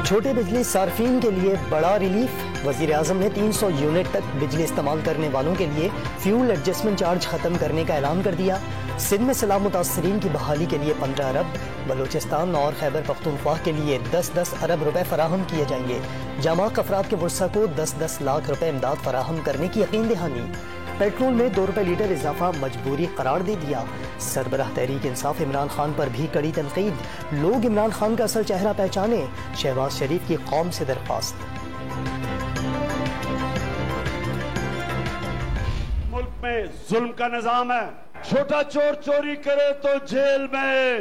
چھوٹے بجلی صارفین کے لیے بڑا ریلیف۔ وزیر اعظم نے 300 یونٹ تک بجلی استعمال کرنے والوں کے لیے فیول ایڈجسٹمنٹ چارج ختم کرنے کا اعلان کر دیا۔ سندھ میں سیلاب متاثرین کی بحالی کے لیے 15 ارب، بلوچستان اور خیبر پختونخوا کے لیے 10 ارب روپے فراہم کیے جائیں گے۔ جامع افراد کے ورثہ کو 10 لاکھ روپے امداد فراہم کرنے کی یقین دہانی۔ پیٹرول میں 2 روپے لیٹر اضافہ مجبوری قرار دے دیا۔ سربراہ تحریک انصاف عمران خان پر بھی کڑی تنقید، لوگ عمران خان کا اصل چہرہ پہچانے، شہباز شریف کی قوم سے درخواست۔ ملک میں ظلم کا نظام ہے، چھوٹا چور چوری کرے تو جیل میں،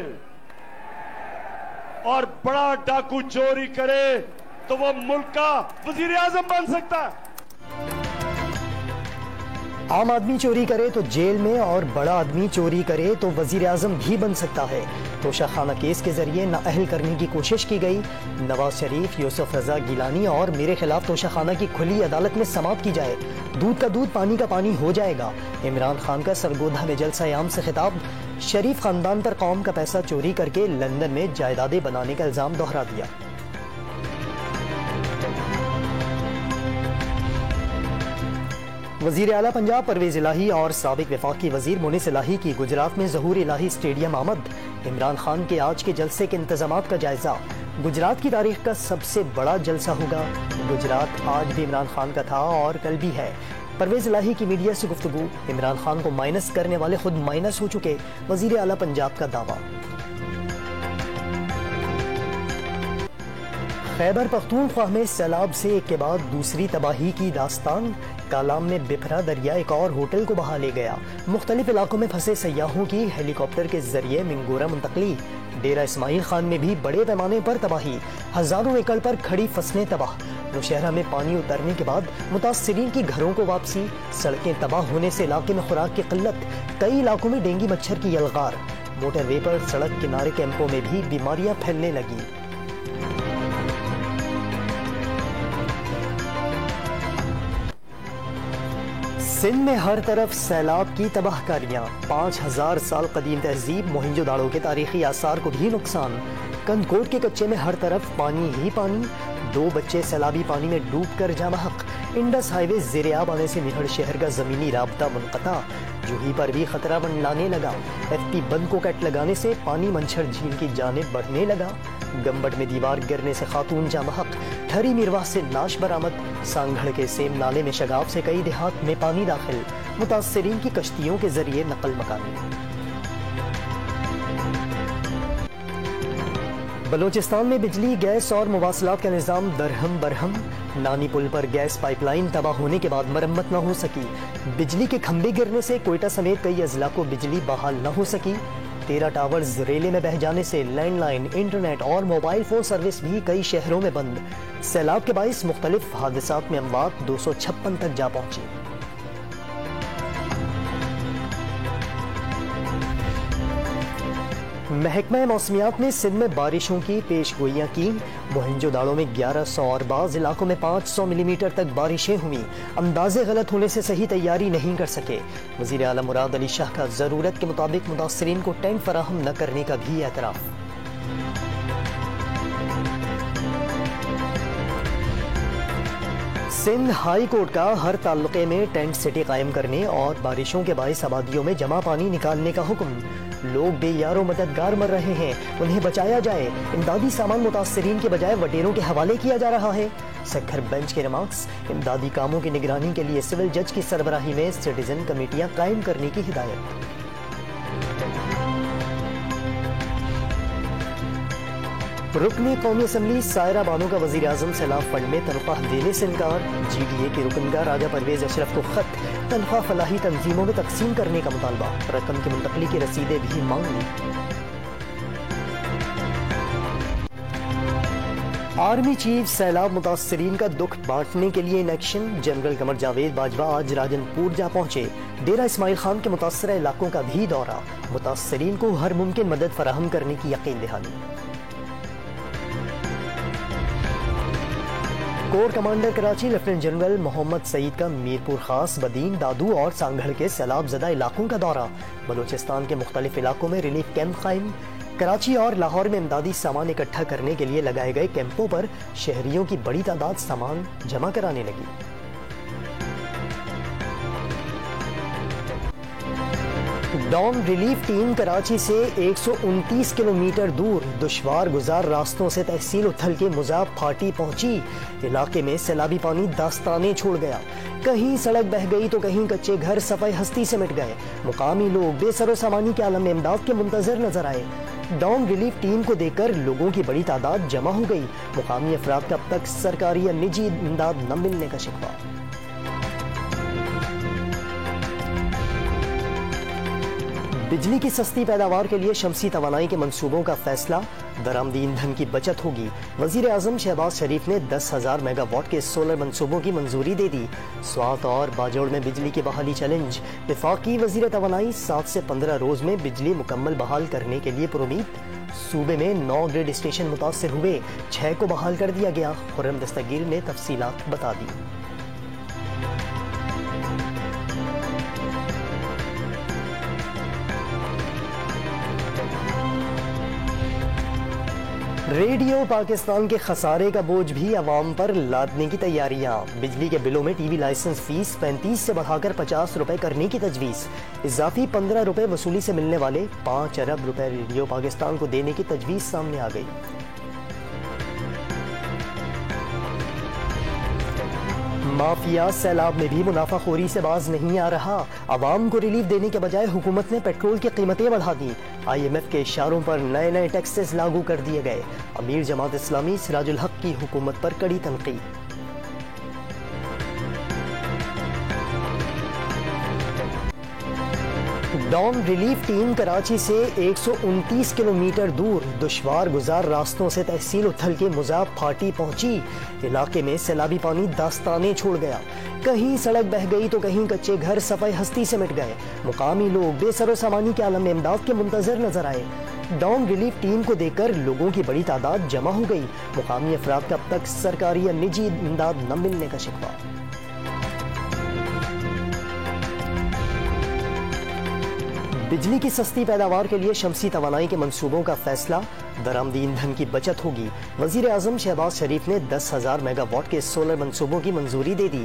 اور بڑا ڈاکو چوری کرے تو وہ ملک کا وزیر اعظم بن سکتا ہے۔ عام آدمی چوری کرے تو جیل میں اور بڑا آدمی چوری کرے تو وزیر اعظم بھی بن سکتا ہے۔ توشہ خانہ کیس کے ذریعے نااہل کرنے کی کوشش کی گئی۔ نواز شریف، یوسف رضا گیلانی اور میرے خلاف توشہ خانہ کی کھلی عدالت میں سماعت کی جائے، دودھ کا دودھ پانی کا پانی ہو جائے گا۔ عمران خان کا سرگودھا میں جلسہ عام سے خطاب، شریف خاندان پر قوم کا پیسہ چوری کر کے لندن میں جائیدادیں بنانے کا الزام دہرا دیا۔ وزیر اعلیٰ پنجاب پرویز الہی اور سابق وفاقی وزیر مونس الہی کی گجرات میں ظہور الہی اسٹیڈیم آمد۔ عمران خان کے آج کے جلسے کے انتظامات کا جائزہ۔ گجرات کی تاریخ کا سب سے بڑا جلسہ ہوگا۔ گجرات آج بھی عمران خان کا تھا اور کل بھی ہے۔ پرویز الہی کی میڈیا سے گفتگو، عمران خان کو مائنس کرنے والے خود مائنس ہو چکے، وزیر اعلیٰ پنجاب کا دعویٰ۔ خیبر پختونخوا میں سیلاب سے ایک کے بعد دوسری تباہی کی داستان۔ کالام میں بپھرا دریا ایک اور ہوٹل کو بہا لے گیا۔ مختلف علاقوں میں پھنسے سیاحوں کی ہیلی کاپٹر کے ذریعے منگورا منتقلی۔ ڈیرہ اسماعیل خان میں بھی بڑے پیمانے پر تباہی، ہزاروں ایکڑ پر کھڑی فصلیں تباہ۔ نوشہرہ میں پانی اترنے کے بعد متاثرین کی گھروں کو واپسی۔ سڑکیں تباہ ہونے سے علاقے میں خوراک کی قلت، کئی علاقوں میں ڈینگی مچھر کی یلغار۔ موٹر وے پر سڑک کنارے کیمپوں میں بھی بیماریاں پھیلنے لگی۔ سندھ میں ہر طرف سیلاب کی تباہ کاریاں، 5000 سال قدیم تہذیب موہنجو داڑو کے تاریخی آثار کو بھی نقصان۔ کندکوٹ کے کچے میں ہر طرف پانی ہی پانی، 2 بچے سیلابی پانی میں ڈوب کر جاں بحق۔ انڈس ہائی وے زیر آب آنے سے نہڑ شہر کا زمینی رابطہ منقطع، جوہی پر بھی خطرہ منڈلانے لگا۔ ایف پی بند کو کٹ لگانے سے پانی منچھر جھیل کی جانب بڑھنے لگا۔ گمبٹ میں دیوار گرنے سے خاتون جاں بحق، ٹھری میرواہ سے لاش برآمد۔ سانگھڑ کے سیم نالے میں شگاف سے کئی دیہات میں پانی داخل، متاثرین کی کشتیوں کے ذریعے نقل مکانی۔ بلوچستان میں بجلی، گیس اور مواصلات کا نظام درہم برہم۔ نانی پل پر گیس پائپ لائن تباہ ہونے کے بعد مرمت نہ ہو سکی۔ بجلی کے کھمبے گرنے سے کوئٹہ سمیت کئی اضلاع کو بجلی بحال نہ ہو سکی۔ 13 ٹاورز ریلے میں بہہ جانے سے لینڈ لائن، انٹرنیٹ اور موبائل فون سروس بھی کئی شہروں میں بند۔ سیلاب کے باعث مختلف حادثات میں اموات 256 تک جا پہنچی۔ محکمہ موسمیات نے سندھ میں بارشوں کی پیش گوئیاں کی۔ موہنجو داڑو میں 1100 اور بعض علاقوں میں 500 ملی میٹر تک بارشیں ہوئیں۔ اندازے غلط ہونے سے صحیح تیاری نہیں کر سکے۔ وزیر اعلیٰ مراد علی شاہ کا ضرورت کے مطابق متاثرین کو ٹینٹ فراہم نہ کرنے کا بھی اعتراف۔ سندھ ہائی کورٹ کا ہر تعلقے میں ٹینٹ سٹی قائم کرنے اور بارشوں کے باعث آبادیوں میں جمع پانی نکالنے کا حکم۔ لوگ بے یار و مددگار مر رہے ہیں، انہیں بچایا جائے۔ امدادی سامان متاثرین کے بجائے وڈیروں کے حوالے کیا جا رہا ہے۔ سکھر بینچ کے ریمارکس، امدادی کاموں کی نگرانی کے لیے سول جج کی سربراہی میں سٹیزن کمیٹیاں قائم کرنے کی ہدایت۔ رکن قومی اسمبلی سائرہ بانو کا وزیر اعظم سیلاب فنڈ میں تنخواہ دینے سے انکار۔ جی ڈی اے کے رکن کا راجہ پرویز اشرف کو خط، تنخواہ فلاحی تنظیموں میں تقسیم کرنے کا مطالبہ، رقم کی منتقلی کی رسیدیں بھی مانگ لی۔ آرمی چیف سیلاب متاثرین کا دکھ بانٹنے کے لیے in action. General Qamar Javed Bajwa آج راجن پور جا پہنچے۔ ڈیرہ اسماعیل خان کے متاثرہ علاقوں کا بھی دورہ، متاثرین کو ہر ممکن مدد فراہم کرنے کی یقین دہانی۔ Corps commander Karachi lieutenant general Muhammad Saeed کا میرپور خاص، بدین، دادو اور سانگھڑ کے سیلاب زدہ علاقوں کا دورہ۔ بلوچستان کے مختلف علاقوں میں ریلیف کیمپ قائم۔ کراچی اور لاہور میں امدادی سامان اکٹھا کرنے کے لیے لگائے گئے کیمپوں پر شہریوں کی بڑی تعداد سامان جمع کرانے لگی۔ ڈوم ریلیف ٹیم کراچی سے 129 کلومیٹر دور دشوار گزار راستوں سے تحصیل اتھل کے مذاب پھاٹی پہنچی۔ علاقے میں سیلابی پانی داستانیں چھوڑ گیا، کہیں سڑک بہہ گئی تو کہیں کچے گھر صفائی ہستی سے مٹ گئے۔ مقامی لوگ بے سر و سامانی کے عالم امداد کے منتظر نظر آئے۔ ڈوم ریلیف ٹیم کو دیکھ کر لوگوں کی بڑی تعداد جمع ہو گئی۔ مقامی افراد کا اب تک سرکاری یا نجی امداد نہ ملنے کا شکوہ۔ بجلی کی سستی پیداوار کے لیے شمسی توانائی کے منصوبوں کا فیصلہ، درآمدی ایندھن کی بچت ہوگی۔ وزیر اعظم شہباز شریف نے 10,000 میگا واٹ کے سولر منصوبوں کی منظوری دے دی۔ سوات اور باجوڑ میں بجلی کی بحالی چیلنج، وفاقی وزیر توانائی 7 سے 15 روز میں بجلی مکمل بحال کرنے کے لیے پرامید۔ صوبے میں 9 گریڈ اسٹیشن متاثر ہوئے، 6 کو بحال کر دیا گیا۔ خرم دستگیر نے تفصیلات بتا دی۔ ریڈیو پاکستان کے خسارے کا بوجھ بھی عوام پر لادنے کی تیاریاں۔ بجلی کے بلوں میں ٹی وی لائسنس فیس 35 سے بڑھا کر 50 روپے کرنے کی تجویز۔ اضافی 15 روپے وصولی سے ملنے والے 5 ارب روپے ریڈیو پاکستان کو دینے کی تجویز سامنے آ گئی۔ مافیا سیلاب میں بھی منافع خوری سے باز نہیں آ رہا۔ عوام کو ریلیف دینے کے بجائے حکومت نے پیٹرول کی قیمتیں بڑھا دی۔ IMF کے اشاروں پر نئے ٹیکسز لاگو کر دیے گئے۔ امیر جماعت اسلامی سراج الحق کی حکومت پر کڑی تنقید۔ ڈوم ریلیف ٹیم کراچی سے 129 کلومیٹر دور دشوار گزار راستوں سے تحصیل اتھل کے مذاب پھاٹی پہنچی۔ علاقے میں سیلابی پانی داستانیں چھوڑ گیا، کہیں سڑک بہہ گئی تو کہیں کچے گھر صفائی ہستی سے مٹ گئے۔ مقامی لوگ بے سر و سامانی کے عالم امداد کے منتظر نظر آئے۔ ڈوم ریلیف ٹیم کو دیکھ کر لوگوں کی بڑی تعداد جمع ہو گئی۔ مقامی افراد کا اب تک سرکاری یا نجی امداد نہ ملنے کا شکوہ۔ بجلی کی سستی پیداوار کے لیے شمسی توانائی کے منصوبوں کا فیصلہ، درآمدی ایندھن کی بچت ہوگی۔ وزیر اعظم شہباز شریف نے 10,000 میگا واٹ کے سولر منصوبوں کی منظوری دے دی۔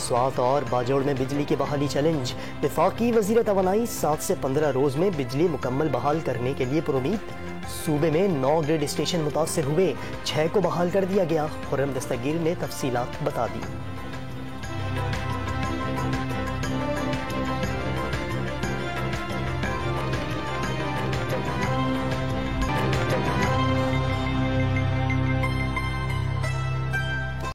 سوات اور باجوڑ میں بجلی کی بحالی چیلنج، وفاقی وزیر توانائی 7 سے 15 روز میں بجلی مکمل بحال کرنے کے لیے پرامید۔ صوبے میں 9 گریڈ اسٹیشن متاثر ہوئے، 6 کو بحال کر دیا گیا۔ خرم دستگیر نے تفصیلات بتا دی۔